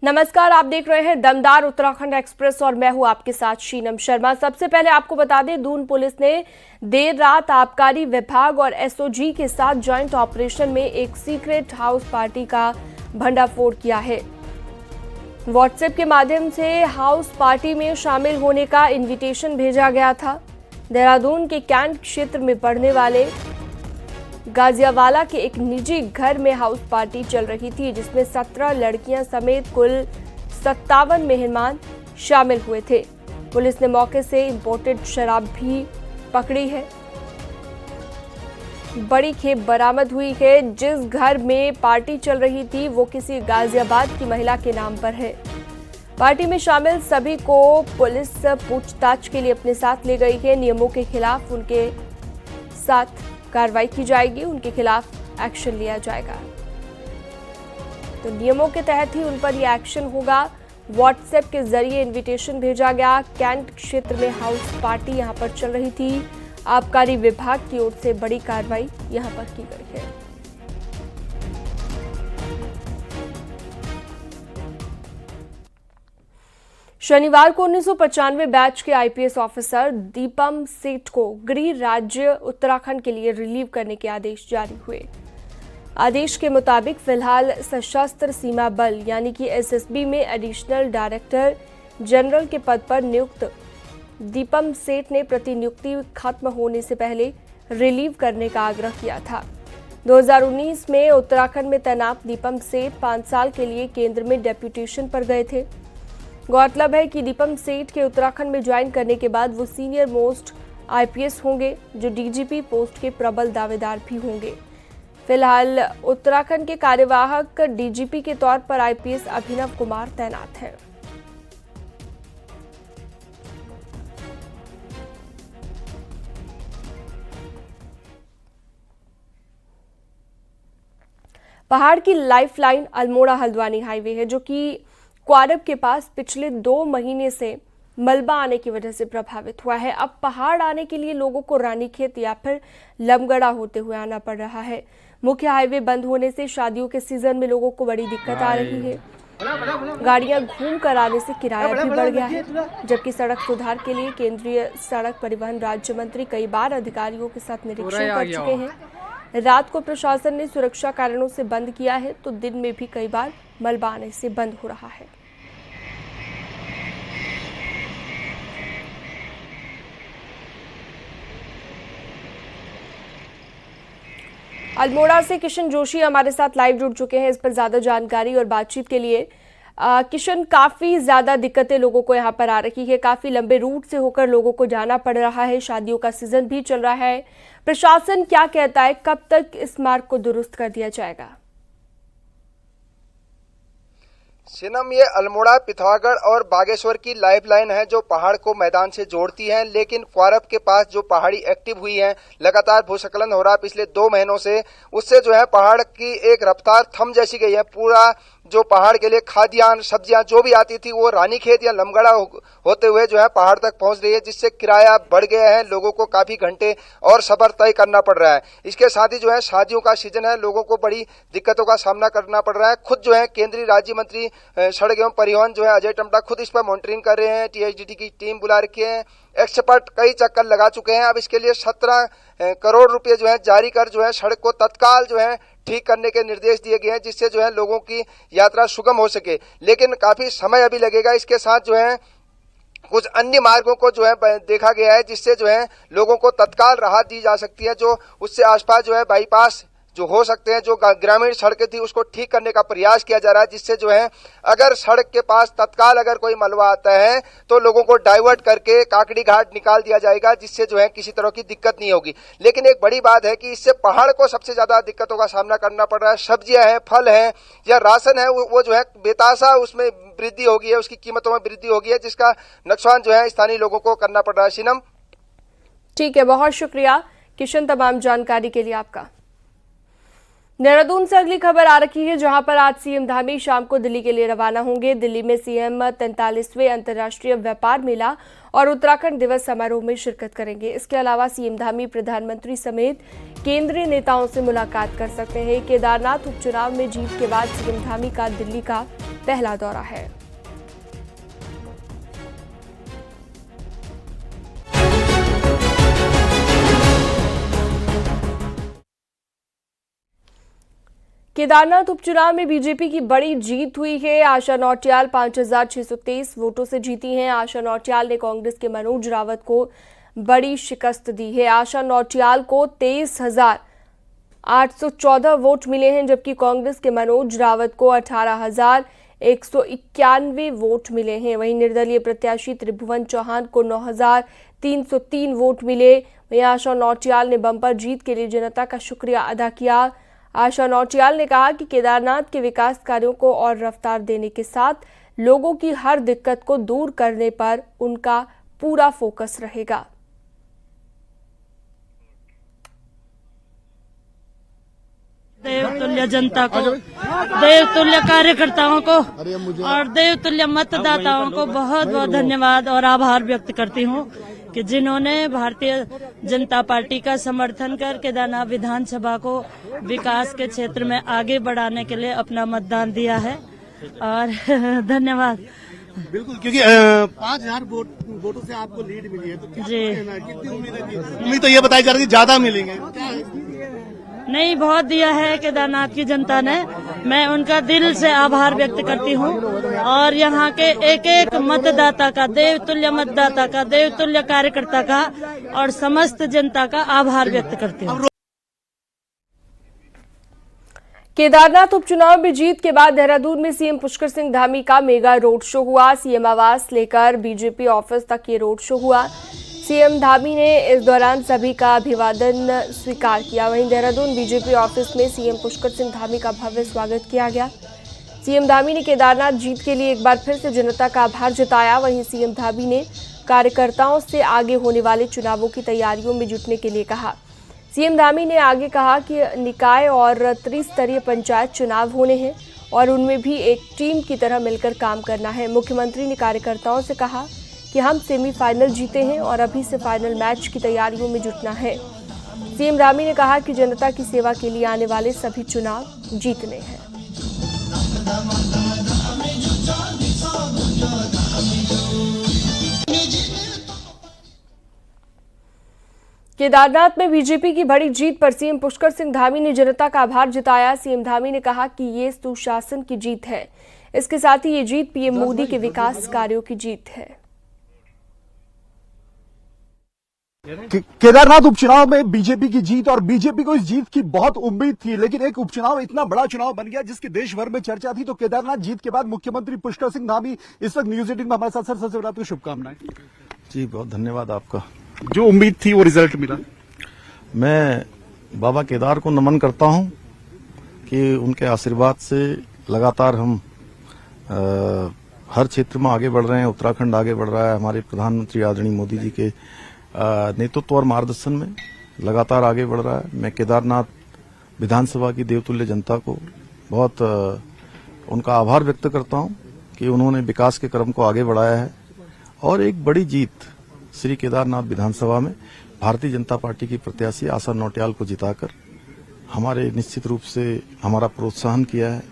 नमस्कार, आप देख रहे हैं दमदार उत्तराखंड एक्सप्रेस और मैं हूं आपके साथ शीनम शर्मा। सबसे पहले आपको बता दें, दून पुलिस ने देर रात आबकारी विभाग और एसओजी के साथ जॉइंट ऑपरेशन में एक सीक्रेट हाउस पार्टी का भंडाफोड़ किया है। व्हाट्सएप के माध्यम से हाउस पार्टी में शामिल होने का इन्विटेशन भेजा गया था। देहरादून के कैंट क्षेत्र में पड़ने वाले गाजियावाला के एक निजी घर में हाउस पार्टी चल रही थी, जिसमें 17 लड़कियां समेत कुल 57 मेहमान शामिल हुए थे। पुलिस ने मौके से इंपोर्टेड शराब भी पकड़ी है। बड़ी खेप बरामद हुई है। जिस घर में पार्टी चल रही थी वो किसी गाजियाबाद की महिला के नाम पर है। पार्टी में शामिल सभी को पुलिस पूछताछ के लिए अपने साथ ले गई है। नियमों के खिलाफ उनके साथ कार्रवाई की जाएगी, उनके खिलाफ एक्शन लिया जाएगा। तो नियमों के तहत ही उन पर यह एक्शन होगा। व्हाट्सएप के जरिए इनविटेशन भेजा गया। कैंट क्षेत्र में हाउस पार्टी यहां पर चल रही थी। आबकारी विभाग की ओर से बड़ी कार्रवाई यहां पर की गई है। शनिवार को 1995 बैच के आईपीएस ऑफिसर दीपम सेठ को गृह राज्य उत्तराखंड के लिए रिलीव करने के आदेश जारी हुए। आदेश के मुताबिक फिलहाल सशस्त्र सीमा बल यानी कि एसएसबी में एडिशनल डायरेक्टर जनरल के पद पर नियुक्त दीपम सेठ ने प्रतिनियुक्ति खत्म होने से पहले रिलीव करने का आग्रह किया था। 2019 में उत्तराखंड में तैनात दीपम सेठ 5 साल के लिए केंद्र में डेप्यूटेशन पर गए थे। गौरतलब है कि दीपम सेठ के उत्तराखंड में ज्वाइन करने के बाद वो सीनियर मोस्ट आईपीएस होंगे, जो डीजीपी पोस्ट के प्रबल दावेदार भी होंगे। फिलहाल उत्तराखंड के कार्यवाहक डीजीपी के तौर पर आईपीएस अभिनव कुमार तैनात हैं। पहाड़ की लाइफलाइन अल्मोड़ा हल्द्वानी हाईवे है, जो कि क्वारब के पास पिछले 2 महीने से मलबा आने की वजह से प्रभावित हुआ है। अब पहाड़ आने के लिए लोगों को रानीखेत या फिर लमगड़ा होते हुए आना पड़ रहा है। मुख्य हाईवे बंद होने से शादियों के सीजन में लोगों को बड़ी दिक्कत आ रही है। गाड़ियां घूम कर आने से किराया भी बढ़ गया है, जबकि सड़क सुधार के लिए केंद्रीय सड़क परिवहन राज्य मंत्री कई बार अधिकारियों के साथ निरीक्षण कर चुके हैं। रात को प्रशासन ने सुरक्षा कारणों से बंद किया है, तो दिन में भी कई बार मलबा आने से बंद हो रहा है। अल्मोड़ा से किशन जोशी हमारे साथ लाइव जुड़ चुके हैं। इस पर ज्यादा जानकारी और बातचीत के लिए किशन, काफी ज्यादा दिक्कतें लोगों को यहाँ पर आ रही है। काफी लंबे रूट से होकर लोगों को जाना पड़ रहा है। शादियों का सीजन भी चल रहा है। प्रशासन क्या कहता है, कब तक इस मार्ग को दुरुस्त कर दिया जाएगा? सिनम, ये अल्मोड़ा, पिथौरागढ़ और बागेश्वर की लाइफलाइन है जो पहाड़ को मैदान से जोड़ती है। लेकिन क्वारब के पास जो पहाड़ी एक्टिव हुई है, लगातार भूस्खलन हो रहा है पिछले 2 महीनों से, उससे जो है पहाड़ की एक रफ्तार थम जैसी गई है। पूरा जो पहाड़ के लिए खाद्यान्न, सब्जियां जो भी आती थी वो रानीखेत या लमगड़ा होते हुए जो है पहाड़ तक पहुंच रही है, जिससे किराया बढ़ गया है। लोगों को काफी घंटे और सफर तय करना पड़ रहा है। इसके साथ ही जो है शादियों का सीजन है, लोगों को बड़ी दिक्कतों का सामना करना पड़ रहा है। खुद जो है केंद्रीय राज्य मंत्री सड़क एवं परिवहन जो है अजय टम्टा खुद इस पर मॉनिटरिंग कर रहे हैं। टीएचडीटी की टीम बुला रखी है। एक्सपर्ट कई चक्कर लगा चुके हैं। अब इसके लिए 17 करोड़ रुपए जो है जारी कर जो है सड़क को तत्काल जो है ठीक करने के निर्देश दिए गए हैं, जिससे जो है लोगों की यात्रा सुगम हो सके। लेकिन काफी समय अभी लगेगा। इसके साथ जो है कुछ अन्य मार्गों को जो है देखा गया है, जिससे जो है लोगों को तत्काल राहत दी जा सकती है। जो उससे आसपास जो है बाईपास जो हो सकते हैं, जो ग्रामीण सड़कें थी उसको ठीक करने का प्रयास किया जा रहा है, जिससे जो है अगर सड़क के पास तत्काल अगर कोई मलबा आता है तो लोगों को डाइवर्ट करके काकड़ी घाट निकाल दिया जाएगा, जिससे जो है किसी तरह की दिक्कत नहीं होगी। लेकिन एक बड़ी बात है कि इससे पहाड़ को सबसे ज्यादा दिक्कतों का सामना करना पड़ रहा है। सब्जियां हैं, फल हैं या राशन है, वो जो है बेतासा उसमें वृद्धि हो गई है, उसकी कीमतों में वृद्धि हो गई है, जिसका नुकसान जो है स्थानीय लोगों को करना पड़ रहा है। सिनम, ठीक है, बहुत शुक्रिया किशन तमाम जानकारी के लिए आपका। देहरादून से अगली खबर आ रही है, जहां पर आज सीएम धामी शाम को दिल्ली के लिए रवाना होंगे। दिल्ली में सीएम 43वें अंतर्राष्ट्रीय व्यापार मेला और उत्तराखंड दिवस समारोह में शिरकत करेंगे। इसके अलावा सीएम धामी प्रधानमंत्री समेत केंद्रीय नेताओं से मुलाकात कर सकते हैं। केदारनाथ उपचुनाव में जीत के बाद सीएम धामी का दिल्ली का पहला दौरा है। केदारनाथ उपचुनाव में बीजेपी की बड़ी जीत हुई है। आशा नौटियाल 5,623 वोटों से जीती हैं। आशा नौटियाल ने कांग्रेस के मनोज रावत को बड़ी शिकस्त दी है। आशा नौटियाल को 23,814 वोट मिले हैं, जबकि कांग्रेस के मनोज रावत को 18,191 वोट मिले हैं। वहीं निर्दलीय प्रत्याशी त्रिभुवन चौहान को 9,303 वोट मिले। वहीं आशा नौटियाल ने बम्पर जीत के लिए जनता का शुक्रिया अदा किया। आशा नौटियाल ने कहा कि केदारनाथ के विकास कार्यों को और रफ्तार देने के साथ लोगों की हर दिक्कत को दूर करने पर उनका पूरा फोकस रहेगा। देवतुल्य जनता को, देवतुल्य कार्यकर्ताओं को और देवतुल्य मतदाताओं को बहुत बहुत धन्यवाद और आभार व्यक्त करती हूँ कि जिन्होंने भारतीय जनता पार्टी का समर्थन कर केदारनाथ विधानसभा को विकास के क्षेत्र में आगे बढ़ाने के लिए अपना मतदान दिया है। और धन्यवाद। बिल्कुल, क्योंकि 5,000 वोटों से आपको लीड मिली है, तो क्या कितनी उम्मीद है? उम्मीद तो ये बताई जा रही है ज्यादा मिलेंगे, नहीं, बहुत दिया है केदारनाथ की जनता ने। मैं उनका दिल से आभार व्यक्त करती हूँ और यहाँ के एक एक मतदाता का, देवतुल्य मतदाता का, देवतुल्य कार्यकर्ता का और समस्त जनता का आभार व्यक्त करती हूँ। केदारनाथ उपचुनाव में जीत के बाद देहरादून में सीएम पुष्कर सिंह धामी का मेगा रोड शो हुआ। सीएम आवास लेकर बीजेपी ऑफिस तक ये रोड शो हुआ। सीएम धामी ने इस दौरान सभी का अभिवादन स्वीकार किया। वहीं देहरादून बीजेपी ऑफिस में सीएम पुष्कर सिंह धामी का भव्य स्वागत किया गया। सीएम धामी ने केदारनाथ जीत के लिए एक बार फिर से जनता का आभार जताया। वहीं सीएम धामी ने कार्यकर्ताओं से आगे होने वाले चुनावों की तैयारियों में जुटने के लिए कहा। सीएम धामी ने आगे कहा कि निकाय और त्रिस्तरीय पंचायत चुनाव होने हैं और उनमें भी एक टीम की तरह मिलकर काम करना है। मुख्यमंत्री ने कार्यकर्ताओं से कहा कि हम सेमीफाइनल जीते हैं और अभी से फाइनल मैच की तैयारियों में जुटना है। सीएम धामी ने कहा कि जनता की सेवा के लिए आने वाले सभी चुनाव जीतने हैं। केदारनाथ में बीजेपी की बड़ी जीत पर सीएम पुष्कर सिंह धामी ने जनता का आभार जताया। सीएम धामी ने कहा कि ये सुशासन की जीत है। इसके साथ ही ये जीत पीएम मोदी के विकास कार्यों की जीत है। केदारनाथ उपचुनाव में बीजेपी की जीत, और बीजेपी को इस जीत की बहुत उम्मीद थी, लेकिन एक उपचुनाव इतना बड़ा चुनाव बन गया जिसकी देश भर में चर्चा थी। तो केदारनाथ जीत के बाद मुख्यमंत्री पुष्कर सिंह धामी इस वक्त न्यूज 18 में हमारे साथ। सर, सबसे पहले आपको शुभकामनाएं। जी, बहुत धन्यवाद आपका। जो उम्मीद थी वो रिजल्ट मिला। मैं बाबा केदार को नमन करता हूं कि उनके आशीर्वाद से लगातार हम हर क्षेत्र में आगे बढ़ रहे हैं। उत्तराखंड आगे बढ़ रहा है। हमारे प्रधानमंत्री आदरणीय मोदी जी के नेतृत्व और मार्गदर्शन में लगातार आगे बढ़ रहा है। मैं केदारनाथ विधानसभा की देवतुल्य जनता को बहुत उनका आभार व्यक्त करता हूं कि उन्होंने विकास के क्रम को आगे बढ़ाया है। और एक बड़ी जीत श्री केदारनाथ विधानसभा में भारतीय जनता पार्टी की प्रत्याशी आशा नौटियाल को जिताकर हमारे निश्चित रूप से हमारा प्रोत्साहन किया है।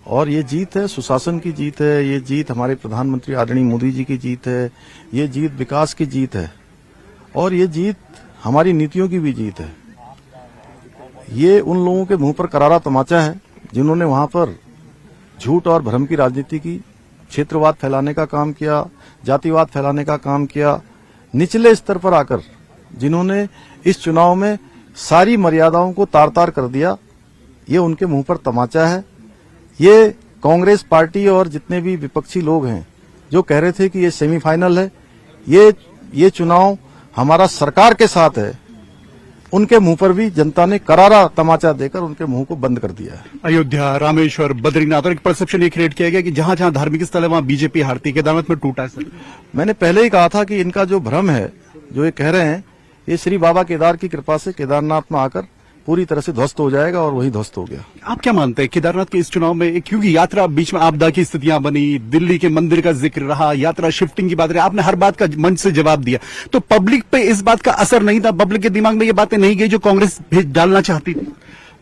और ये जीत है, सुशासन की जीत है। ये जीत हमारे प्रधानमंत्री आदरणीय मोदी जी की जीत है। ये जीत विकास की जीत है और ये जीत हमारी नीतियों की भी जीत है। ये उन लोगों के मुंह पर करारा तमाचा है जिन्होंने वहां पर झूठ और भ्रम की राजनीति की, क्षेत्रवाद फैलाने का काम किया, जातिवाद फैलाने का काम किया। निचले स्तर पर आकर जिन्होंने इस चुनाव में सारी मर्यादाओं को तार तार कर दिया, ये उनके मुंह पर तमाचा है। ये कांग्रेस पार्टी और जितने भी विपक्षी लोग हैं जो कह रहे थे कि ये सेमीफाइनल है, ये चुनाव हमारा सरकार के साथ है, उनके मुंह पर भी जनता ने करारा तमाचा देकर उनके मुंह को बंद कर दिया है। अयोध्या, रामेश्वर, बद्रीनाथ, और एक परसेप्शन ये क्रिएट किया गया कि जहां जहां धार्मिक स्थल है वहां बीजेपी हारती है। केदारनाथ में टूटा है। सर, मैंने पहले ही कहा था कि इनका जो भ्रम है, जो ये कह रहे हैं, ये श्री बाबा केदार की कृपा से केदारनाथ में आकर पूरी तरह से ध्वस्त हो जाएगा और वही ध्वस्त हो गया। आप क्या मानते हैं केदारनाथ के इस चुनाव में, क्योंकि यात्रा बीच में आपदा की स्थितियां बनी, दिल्ली के मंदिर का जिक्र रहा, यात्रा शिफ्टिंग की बात रही, आपने हर बात का मंच से जवाब दिया, तो पब्लिक पे इस बात का असर नहीं था? पब्लिक के दिमाग में ये बातें नहीं गई जो कांग्रेस डालना चाहती थी?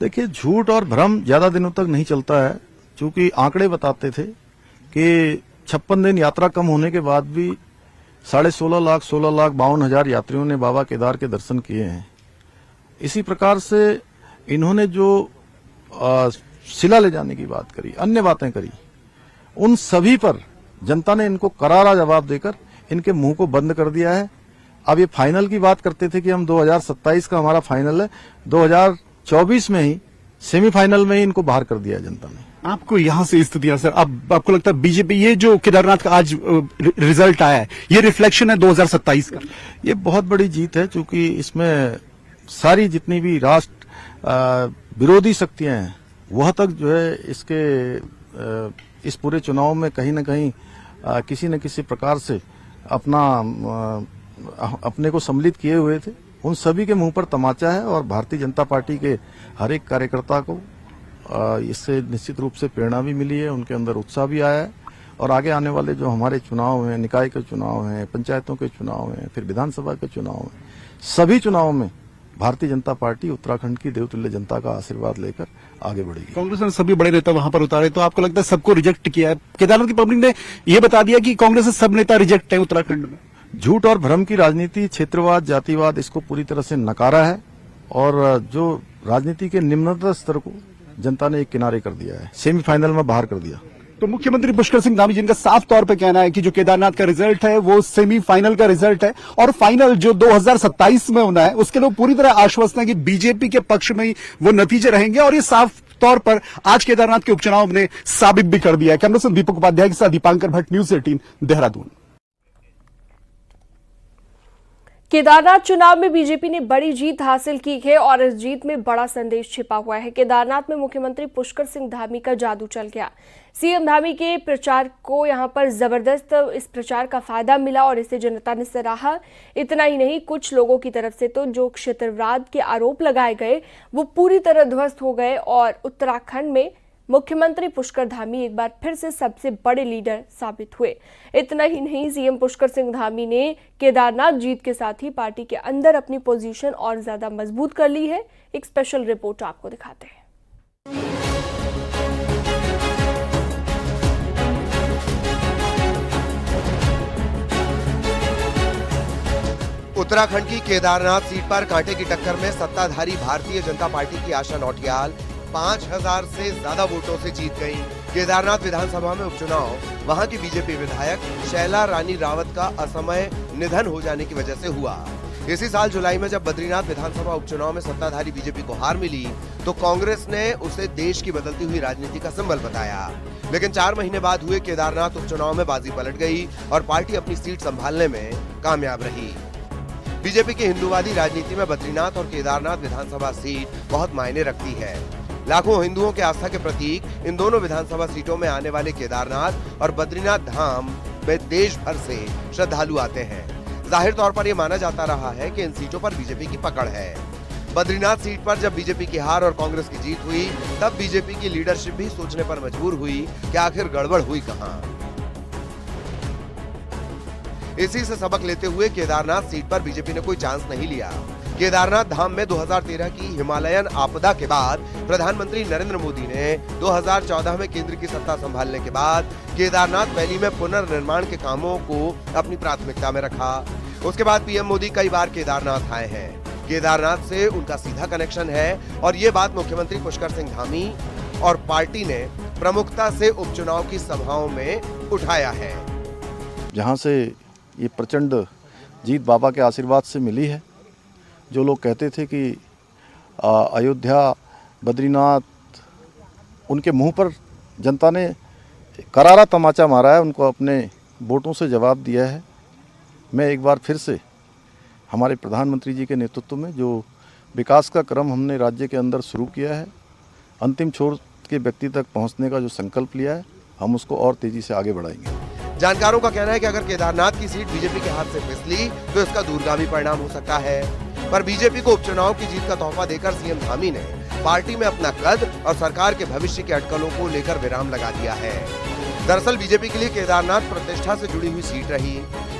देखिए, झूठ और भ्रम ज्यादा दिनों तक नहीं चलता है, चूंकि आंकड़े बताते थे कि 56 दिन यात्रा कम होने के बाद भी 16.5 लाख 52,000 यात्रियों ने बाबा केदार के दर्शन किए हैं। इसी प्रकार से इन्होंने जो शिला ले जाने की बात करी, अन्य बातें करी, उन सभी पर जनता ने इनको करारा जवाब देकर इनके मुंह को बंद कर दिया है। अब ये फाइनल की बात करते थे कि हम 2027 का हमारा फाइनल है, 2024 में ही सेमीफाइनल में ही इनको बाहर कर दिया है जनता ने। आपको यहाँ से स्थितियां सर, अब आपको लगता है बीजेपी, ये जो केदारनाथ का आज रिजल्ट आया है, ये रिफ्लेक्शन है 2027 का? ये बहुत बड़ी जीत है, क्योंकि इसमें सारी जितनी भी राष्ट्र विरोधी शक्तियां हैं वह तक जो है इस पूरे चुनाव में कहीं न कहीं किसी न किसी प्रकार से अपने को सम्मिलित किए हुए थे। उन सभी के मुंह पर तमाचा है और भारतीय जनता पार्टी के हर एक कार्यकर्ता को इससे निश्चित रूप से प्रेरणा भी मिली है, उनके अंदर उत्साह भी आया है। और आगे आने वाले जो हमारे चुनाव हैं, निकाय के चुनाव हैं, पंचायतों के चुनाव हैं, फिर विधानसभा के चुनाव हैं, सभी चुनावों में भारतीय जनता पार्टी उत्तराखंड की देवतुल्य जनता का आशीर्वाद लेकर आगे बढ़ेगी। कांग्रेस ने सभी बड़े नेता वहां पर उतारे, तो आपको लगता है सबको रिजेक्ट किया है? केदारनाथ की पब्लिक ने यह बता दिया कि कांग्रेस से सब नेता रिजेक्ट है उत्तराखंड में। झूठ और भ्रम की राजनीति, क्षेत्रवाद, जातिवाद, इसको पूरी तरह से नकारा है और जो राजनीति के निम्नतम स्तर को जनता ने एक किनारे कर दिया है, सेमीफाइनल में बाहर कर दिया। तो मुख्यमंत्री पुष्कर सिंह धामी जिनका साफ तौर पे कहना है कि जो केदारनाथ का रिजल्ट है वो सेमीफाइनल का रिजल्ट है और फाइनल जो 2027 में होना है उसके लिए पूरी तरह आश्वस्त है कि बीजेपी के पक्ष में ही वो नतीजे रहेंगे, और ये साफ तौर पर आज केदारनाथ के उपचुनाव ने साबित भी कर दिया है। कैमरा पर्सन दीपक उपाध्याय के साथ दीपांकर भट्ट, न्यूज़ 18 देहरादून। केदारनाथ चुनाव में बीजेपी ने बड़ी जीत हासिल की है और इस जीत में बड़ा संदेश छिपा हुआ है। केदारनाथ में मुख्यमंत्री पुष्कर सिंह धामी का जादू चल गया। सीएम धामी के प्रचार को यहां पर जबरदस्त इस प्रचार का फायदा मिला और इसे जनता ने सराहा। इतना ही नहीं, कुछ लोगों की तरफ से तो जो क्षेत्रवाद के आरोप लगाए गए वो पूरी तरह ध्वस्त हो गए और उत्तराखंड में मुख्यमंत्री पुष्कर धामी एक बार फिर से सबसे बड़े लीडर साबित हुए। इतना ही नहीं, सीएम पुष्कर सिंह धामी ने केदारनाथ जीत के साथ ही पार्टी के अंदर अपनी पोजीशन और ज्यादा मजबूत कर ली है। एक स्पेशल रिपोर्ट आपको दिखाते हैं। उत्तराखंड की केदारनाथ सीट पर कांटे की टक्कर में सत्ताधारी भारतीय जनता पार्टी की आशा नौटियाल 5,000 से ज्यादा वोटों से जीत गई। केदारनाथ विधानसभा में उपचुनाव वहां की बीजेपी विधायक शैला रानी रावत का असमय निधन हो जाने की वजह से हुआ। इसी साल जुलाई में जब बद्रीनाथ विधानसभा उपचुनाव में सत्ताधारी बीजेपी को हार मिली तो कांग्रेस ने उसे देश की बदलती हुई राजनीति का सिंबल बताया। लेकिन 4 महीने बाद हुए केदारनाथ उपचुनाव में बाजी पलट गई और पार्टी अपनी सीट संभालने में कामयाब रही। बीजेपी की हिंदूवादी राजनीति में बद्रीनाथ और केदारनाथ विधानसभा सीट बहुत मायने रखती है। लाखों हिंदुओं के आस्था के प्रतीक इन दोनों विधानसभा सीटों में आने वाले केदारनाथ और बद्रीनाथ धाम में देश भर से श्रद्धालु आते हैं। जाहिर तौर पर यह माना जाता रहा है कि इन सीटों पर बीजेपी की पकड़ है। बद्रीनाथ सीट पर जब बीजेपी की हार और कांग्रेस की जीत हुई तब बीजेपी की लीडरशिप भी सोचने पर मजबूर हुई कि आखिर गड़बड़ हुई कहां। इसी से सबक लेते हुए केदारनाथ सीट पर बीजेपी ने कोई चांस नहीं लिया। केदारनाथ धाम में 2013 की हिमालयन आपदा के बाद प्रधानमंत्री नरेंद्र मोदी ने 2014 में केंद्र की सत्ता संभालने के बाद केदारनाथ वैली में पुनर्निर्माण के कामों को अपनी प्राथमिकता में रखा। उसके बाद पीएम मोदी कई बार केदारनाथ आए हैं। केदारनाथ से उनका सीधा कनेक्शन है और ये बात मुख्यमंत्री पुष्कर सिंह धामी और पार्टी ने प्रमुखता से उपचुनाव की सभाओं में उठाया है। जहां से ये प्रचंड जीत बाबा के आशीर्वाद से मिली है। जो लोग कहते थे कि अयोध्या, बद्रीनाथ, उनके मुंह पर जनता ने करारा तमाचा मारा है, उनको अपने वोटों से जवाब दिया है। मैं एक बार फिर से हमारे प्रधानमंत्री जी के नेतृत्व में जो विकास का क्रम हमने राज्य के अंदर शुरू किया है, अंतिम छोर के व्यक्ति तक पहुंचने का जो संकल्प लिया है, हम उसको और तेजी से आगे बढ़ाएंगे। जानकारों का कहना है कि अगर केदारनाथ की सीट बीजेपी के हाथ से फिसली तो इसका दूरगामी परिणाम हो सकता है। पर बीजेपी को उपचुनाव की जीत का तोहफा देकर सीएम धामी ने पार्टी में अपना कद और सरकार के भविष्य के अटकलों को लेकर विराम लगा दिया है। दरअसल बीजेपी के लिए केदारनाथ प्रतिष्ठा से जुड़ी हुई सीट रही।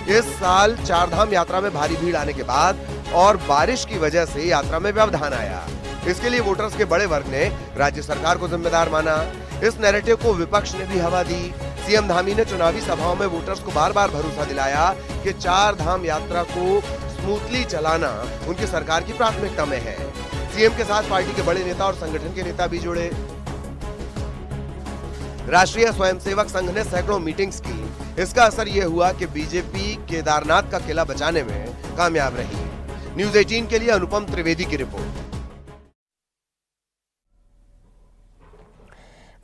इस साल चारधाम यात्रा में भारी भीड़ आने के बाद और बारिश की वजह से यात्रा में व्यवधान आया। इसके लिए वोटर्स के बड़े वर्ग ने राज्य सरकार को जिम्मेदार माना। इस नैरेटिव को विपक्ष ने भी हवा दी। सीएम धामी ने चुनावी सभाओं में वोटर्स को बार बार भरोसा दिलाया कि 4 धाम यात्रा को स्मूथली चलाना उनकी सरकार की प्राथमिकता में है। सीएम के साथ पार्टी के बड़े नेता और संगठन के नेता भी जुड़े। राष्ट्रीय स्वयंसेवक संघ ने सैकड़ों मीटिंग्स की। इसका असर ये हुआ कि बीजेपी केदारनाथ का किला बचाने में कामयाब रही। न्यूज़ 18 के लिए अनुपम त्रिवेदी की रिपोर्ट।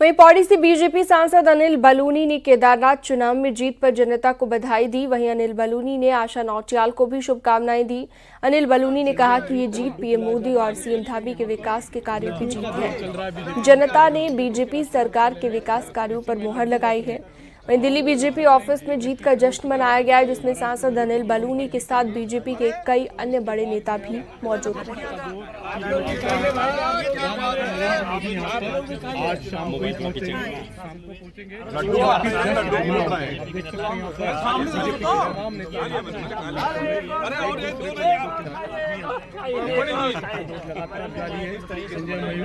वहीं पौड़ी से बीजेपी सांसद अनिल बलूनी ने केदारनाथ चुनाव में जीत पर जनता को बधाई दी। वहीं अनिल बलूनी ने आशा नौटियाल को भी शुभकामनाएं दी। अनिल बलूनी ने कहा कि ये जीत पीएम मोदी और सीएम धामी के विकास के कार्यों की जीत है। जनता ने बीजेपी सरकार के विकास कार्यों पर मुहर लगाई है। वहीं दिल्ली बीजेपी ऑफिस में जीत का जश्न मनाया गया, जिसमें सांसद अनिल बलूनी के साथ बीजेपी के कई अन्य बड़े नेता भी मौजूद रहे।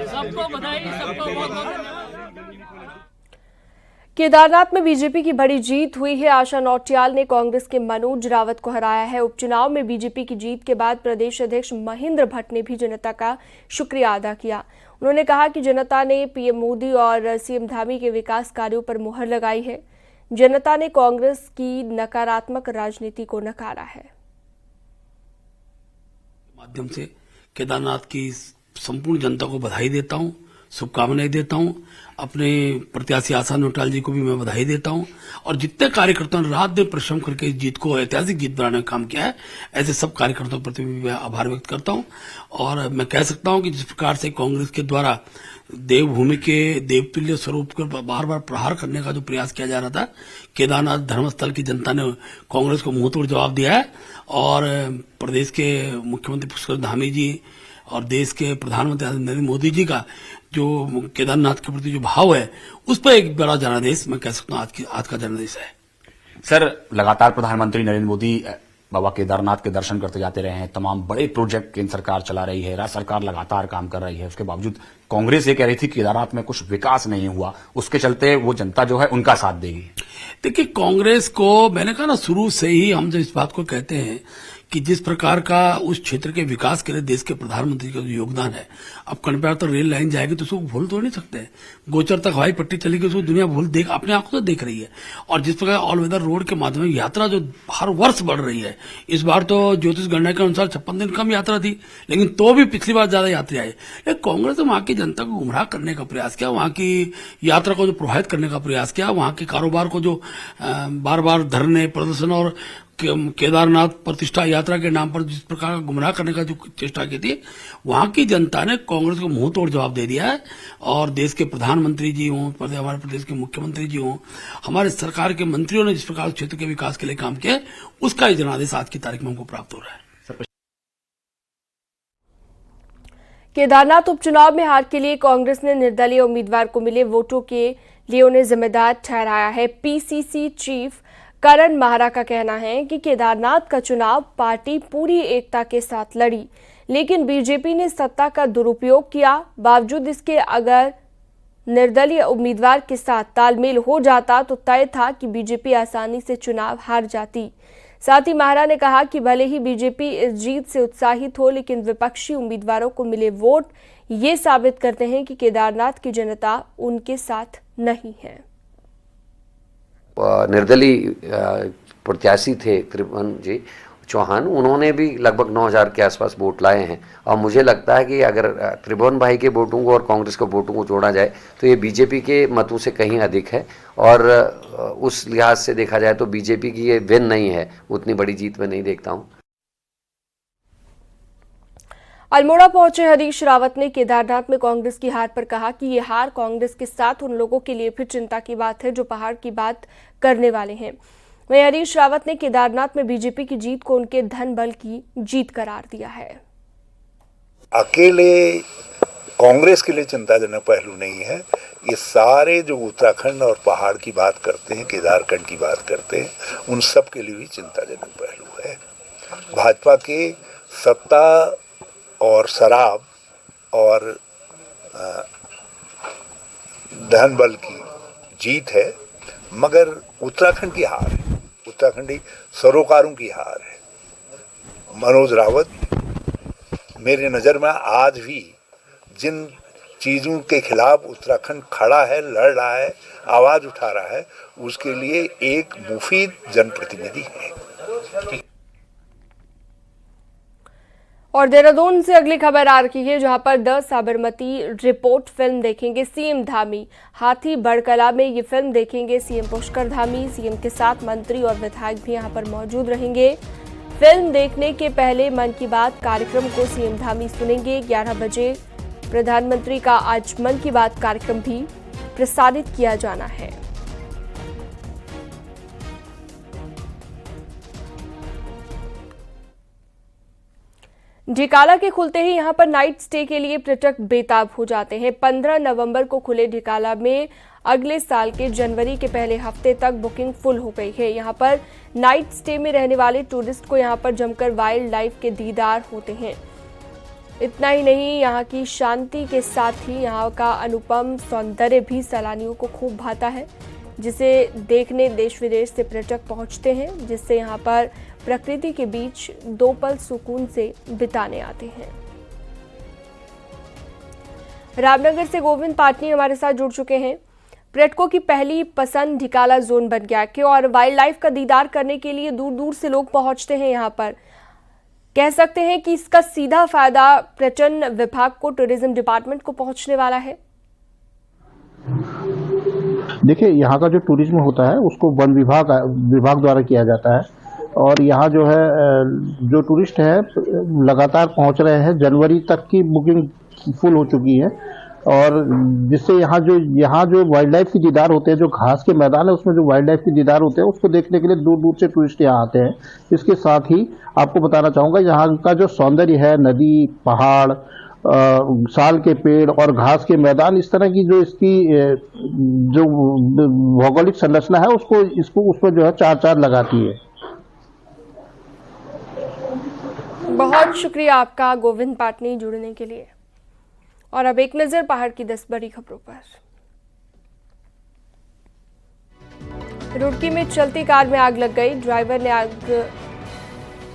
सबको बधाई, सबको बहुत केदारनाथ में बीजेपी की बड़ी जीत हुई है। आशा नौटियाल ने कांग्रेस के मनोज रावत को हराया है। उपचुनाव में बीजेपी की जीत के बाद प्रदेश अध्यक्ष महेंद्र भट्ट ने भी जनता का शुक्रिया अदा किया। उन्होंने कहा कि जनता ने पीएम मोदी और सीएम धामी के विकास कार्यों पर मुहर लगाई है। जनता ने कांग्रेस की नकारात्मक राजनीति को नकारा है। माध्यम से केदारनाथ की संपूर्ण जनता को बधाई देता हूं, शुभकामनाएं देता हूं। अपने प्रत्याशी आशा नौटियाल जी को भी मैं बधाई देता हूं और जितने कार्यकर्ताओं ने रात दिन परिश्रम करके इस जीत को ऐतिहासिक जीत बनाने का काम किया है, ऐसे सब कार्यकर्ताओं के प्रति मैं आभार व्यक्त करता हूं। और मैं कह सकता हूं कि जिस प्रकार से कांग्रेस के द्वारा देवभूमि के देवतुल्य स्वरूप पर बार बार प्रहार करने का जो प्रयास किया जा रहा था, केदारनाथ धर्मस्थल की जनता ने कांग्रेस को मुंहतोड़ जवाब दिया है। और प्रदेश के मुख्यमंत्री पुष्कर धामी जी और देश के प्रधानमंत्री नरेंद्र मोदी जी का जो केदारनाथ के प्रति जो भाव है, उस पर एक बड़ा जनादेश मैं कह सकता हूँ आज का जनादेश है। सर, लगातार प्रधानमंत्री नरेंद्र मोदी बाबा केदारनाथ के दर्शन करते जाते रहे हैं। तमाम बड़े प्रोजेक्ट केंद्र सरकार चला रही है, राज्य सरकार लगातार काम कर रही है। उसके बावजूद कांग्रेस ये कह रही थी केदारनाथ में कुछ विकास नहीं हुआ, उसके चलते वो जनता जो है उनका साथ देगी। देखिए, कांग्रेस को मैंने कहा ना, शुरू से ही हम जो इस बात को कहते हैं कि जिस प्रकार का उस क्षेत्र के विकास के लिए देश के प्रधानमंत्री का जो योगदान है, अब कनप्यार तो रेल लाइन जाएगी तो उसको भूल तो नहीं सकते। गोचर तक हवाई पट्टी चलेगी, उसको दुनिया भूल देख अपने आंखों से देख रही है। और जिस प्रकार ऑल वेदर रोड के माध्यम से यात्रा जो हर वर्ष बढ़ रही है, इस बार तो ज्योतिष गणना के अनुसार 56 दिन कम यात्रा थी, लेकिन तो भी पिछली बार ज्यादा यात्री आए। लेकिन कांग्रेस ने वहां की जनता को गुमराह करने का प्रयास किया, वहां की यात्रा को जो प्रभावित करने का प्रयास किया, वहां के कारोबार को जो बार बार धरने प्रदर्शन और केदारनाथ प्रतिष्ठा यात्रा के नाम पर जिस प्रकार का गुमराह करने का जो चेष्टा की थी, वहां की जनता ने कांग्रेस को मुंह तोड़ जवाब दे दिया है। और देश के प्रधानमंत्री जी हों, हमारे प्रदेश के मुख्यमंत्री जी हों, हमारे सरकार के मंत्रियों ने जिस प्रकार क्षेत्र के विकास के लिए काम किया, उसका ही जनादेश आज की तारीख में हमको प्राप्त हो रहा है। केदारनाथ उपचुनाव में हार के लिए कांग्रेस ने निर्दलीय उम्मीदवार को मिले वोटों के लिए उन्हें जिम्मेदार ठहराया है। पीसीसी चीफ करण माहरा का कहना है कि केदारनाथ का चुनाव पार्टी पूरी एकता के साथ लड़ी, लेकिन बीजेपी ने सत्ता का दुरुपयोग किया। बावजूद इसके अगर निर्दलीय उम्मीदवार के साथ तालमेल हो जाता तो तय था कि बीजेपी आसानी से चुनाव हार जाती। साथ ही माहरा ने कहा कि भले ही बीजेपी इस जीत से उत्साहित हो, लेकिन विपक्षी उम्मीदवारों को मिले वोट ये साबित करते हैं कि केदारनाथ की जनता उनके साथ नहीं है। निर्दलीय प्रत्याशी थे त्रिभुवन जी चौहान, उन्होंने भी लगभग 9000 के आसपास वोट लाए हैं। और मुझे लगता है कि अगर त्रिभुवन भाई के वोटों को और कांग्रेस के वोटों को जोड़ा जाए तो ये बीजेपी के मतों से कहीं अधिक है। और उस लिहाज से देखा जाए तो बीजेपी की ये विन नहीं है, उतनी बड़ी जीत मैं नहीं देखता हूँ। अल्मोड़ा पहुंचे हरीश रावत ने केदारनाथ में कांग्रेस की हार पर कहा कि ये हार कांग्रेस के साथ उन लोगों के लिए फिर चिंता की बात है जो पहाड़ की बात करने वाले हैं। वहीं हरीश रावत ने केदारनाथ में बीजेपी की जीत को उनके धन बल की जीत करार दिया है। अकेले कांग्रेस के लिए चिंताजनक पहलू नहीं है, ये सारे जो उत्तराखंड और पहाड़ की बात करते हैं, केदारखंड की बात करते हैं, उन सब के लिए भी चिंताजनक पहलू है। भाजपा के सत्ता और शराब और धन बल की जीत है, मगर उत्तराखंड की हार है, उत्तराखंडी सरोकारों की हार है। मनोज रावत मेरे नज़र में आज भी जिन चीज़ों के खिलाफ उत्तराखंड खड़ा है, लड़ रहा है, आवाज़ उठा रहा है, उसके लिए एक मुफीद जनप्रतिनिधि है। और देहरादून से अगली खबर आ रही है, जहां पर द साबरमती रिपोर्ट फिल्म देखेंगे सीएम धामी। हाथी बड़कला में ये फिल्म देखेंगे सीएम पुष्कर धामी। सीएम के साथ मंत्री और विधायक भी यहां पर मौजूद रहेंगे। फिल्म देखने के पहले मन की बात कार्यक्रम को सीएम धामी सुनेंगे। 11 बजे प्रधानमंत्री का आज मन की बात कार्यक्रम भी प्रसारित किया जाना है। ढिकाला के खुलते ही यहां पर नाइट स्टे के लिए पर्यटक बेताब हो जाते हैं। 15 नवंबर को खुले ढिकाला में अगले साल के जनवरी के पहले हफ्ते तक बुकिंग फुल हो गई है। यहां पर नाइट स्टे में रहने वाले टूरिस्ट को यहां पर जमकर वाइल्ड लाइफ के दीदार होते हैं। इतना ही नहीं, यहाँ की शांति के साथ ही यहाँ का अनुपम सौंदर्य भी सैलानियों को खूब भाता है, जिसे देखने देश विदेश से पर्यटक पहुँचते हैं, जिससे यहाँ पर प्रकृति के बीच दो पल सुकून से बिताने आते हैं। रामनगर से गोविंद पाटनी हमारे साथ जुड़ चुके हैं। पर्यटकों की पहली पसंद ढिकाला जोन बन गया क्यों, और वाइल्ड लाइफ का दीदार करने के लिए दूर दूर से लोग पहुंचते हैं। यहाँ पर कह सकते हैं कि इसका सीधा फायदा पर्यटन विभाग को, टूरिज्म डिपार्टमेंट को पहुंचने वाला है। देखिए, यहाँ का जो टूरिज्म होता है उसको वन विभाग द्वारा किया जाता है, और यहाँ जो है जो टूरिस्ट है लगातार पहुँच रहे हैं। जनवरी तक की बुकिंग फुल हो चुकी है, और जिससे यहाँ जो वाइल्ड लाइफ की दीदार होते हैं, जो घास के मैदान है उसमें जो वाइल्ड लाइफ की दीदार होते हैं, उसको देखने के लिए दूर दूर से टूरिस्ट यहाँ आते हैं। इसके साथ ही आपको बताना चाहूँगा, यहाँ का जो सौंदर्य है, नदी, पहाड़, साल के पेड़ और घास के मैदान, इस तरह की जो इसकी जो भौगोलिक संरचना है इसको उस पर जो है चार लगाती है। बहुत शुक्रिया आपका गोविंद पाटनी जुड़ने के लिए। और अब एक नजर पहाड़ की 10 बड़ी खबरों पर। रुड़की में चलती कार में आग लग गई। ड्राइवर ने आग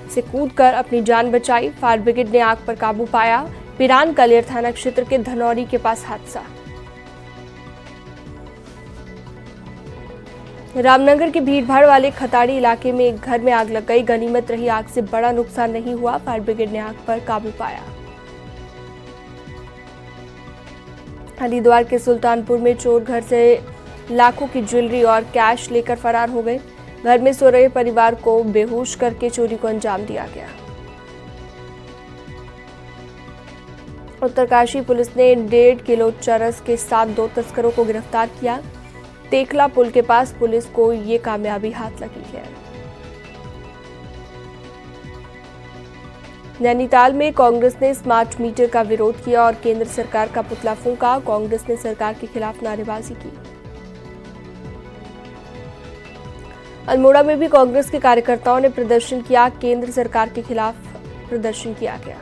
से कूदकर अपनी जान बचाई। फायर ब्रिगेड ने आग पर काबू पाया। पिरान कलेर थाना क्षेत्र के धनौरी के पास हादसा। रामनगर के भीड़भाड़ वाले खताड़ी इलाके में एक घर में आग लग गई। गनीमत रही आग से बड़ा नुकसान नहीं हुआ। फायर ब्रिगेड ने आग पर काबू पाया। हरिद्वार के सुल्तानपुर में चोर घर से लाखों की ज्वेलरी और कैश लेकर फरार हो गए। घर में सो रहे परिवार को बेहोश करके चोरी को अंजाम दिया गया। उत्तरकाशी पुलिस ने 1.5 किलो चरस के साथ 2 तस्करों को गिरफ्तार किया। तेखला पुल के पास पुलिस को ये कामयाबी हाथ लगी है। नैनीताल में कांग्रेस ने स्मार्ट मीटर का विरोध किया और केंद्र सरकार का पुतला फूंका। कांग्रेस ने सरकार के खिलाफ नारेबाजी की। अल्मोड़ा में भी कांग्रेस के कार्यकर्ताओं ने प्रदर्शन किया। केंद्र सरकार के खिलाफ प्रदर्शन किया गया।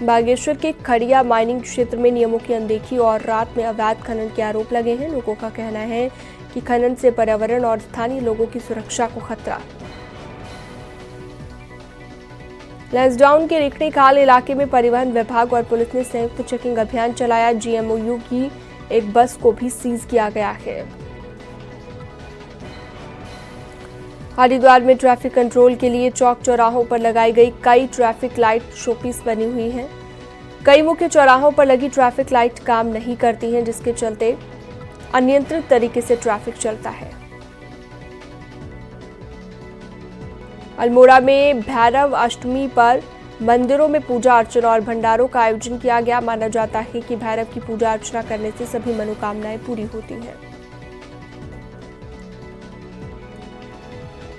बागेश्वर के खड़िया माइनिंग क्षेत्र में नियमों की अनदेखी और रात में अवैध खनन के आरोप लगे हैं। लोगों का कहना है कि खनन से पर्यावरण और स्थानीय लोगों की सुरक्षा को खतरा। लैंसडाउन के रिकनी खाल इलाके में परिवहन विभाग और पुलिस ने संयुक्त चेकिंग अभियान चलाया। जीएमओयू की एक बस को भी सीज किया गया है। हरिद्वार में ट्रैफिक कंट्रोल के लिए चौक चौराहों पर लगाई गई कई ट्रैफिक लाइट शोपीस बनी हुई हैं। कई मुख्य चौराहों पर लगी ट्रैफिक लाइट काम नहीं करती हैं, जिसके चलते अनियंत्रित तरीके से ट्रैफिक चलता है। अल्मोड़ा में भैरव अष्टमी पर मंदिरों में पूजा अर्चना और भंडारों का आयोजन किया गया। माना जाता है कि भैरव की पूजा अर्चना करने से सभी मनोकामनाएं पूरी होती हैं।